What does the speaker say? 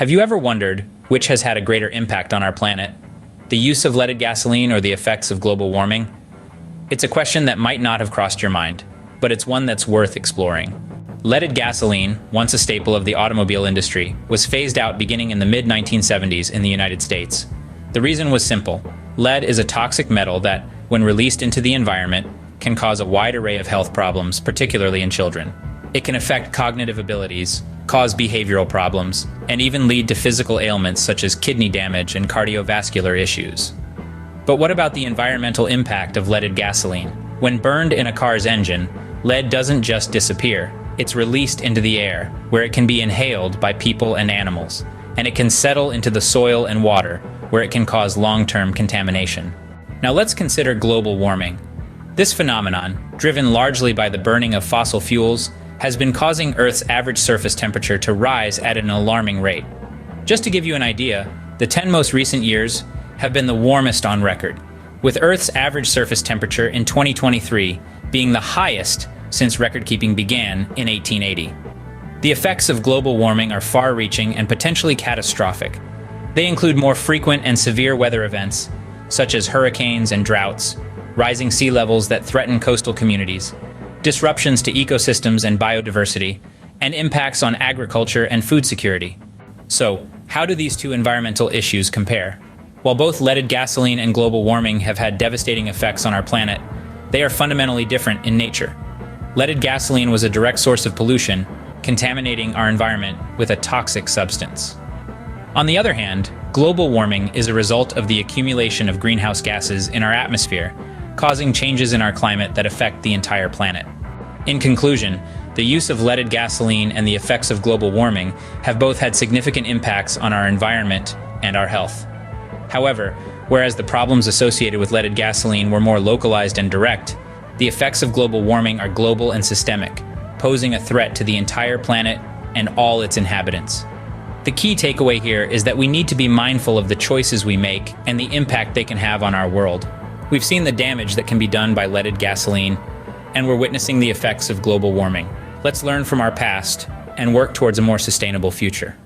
Have you ever wondered which has had a greater impact on our planet? The use of leaded gasoline or the effects of global warming? It's a question that might not have crossed your mind, but it's one that's worth exploring. Leaded gasoline, once a staple of the automobile industry, was phased out beginning in the mid-1970s in the United States. The reason was simple. Lead is a toxic metal that, when released into the environment, can cause a wide array of health problems, particularly in children. It can affect cognitive abilities, cause behavioral problems, and even lead to physical ailments such as kidney damage and cardiovascular issues. But what about the environmental impact of leaded gasoline? When burned in a car's engine, lead doesn't just disappear. It's released into the air, where it can be inhaled by people and animals, and it can settle into the soil and water, where it can cause long-term contamination. Now let's consider global warming. This phenomenon, driven largely by the burning of fossil fuels, has been causing Earth's average surface temperature to rise at an alarming rate. Just to give you an idea, the 10 most recent years have been the warmest on record, with Earth's average surface temperature in 2023 being the highest since record-keeping began in 1880. The effects of global warming are far-reaching and potentially catastrophic. They include more frequent and severe weather events, such as hurricanes and droughts, rising sea levels that threaten coastal communities, disruptions to ecosystems and biodiversity, and impacts on agriculture and food security. So, how do these two environmental issues compare? While both leaded gasoline and global warming have had devastating effects on our planet, they are fundamentally different in nature. Leaded gasoline was a direct source of pollution, contaminating our environment with a toxic substance. On the other hand, global warming is a result of the accumulation of greenhouse gases in our atmosphere, causing changes in our climate that affect the entire planet. In conclusion, the use of leaded gasoline and the effects of global warming have both had significant impacts on our environment and our health. However, whereas the problems associated with leaded gasoline were more localized and direct, the effects of global warming are global and systemic, posing a threat to the entire planet and all its inhabitants. The key takeaway here is that we need to be mindful of the choices we make and the impact they can have on our world. We've seen the damage that can be done by leaded gasoline, and we're witnessing the effects of global warming. Let's learn from our past and work towards a more sustainable future.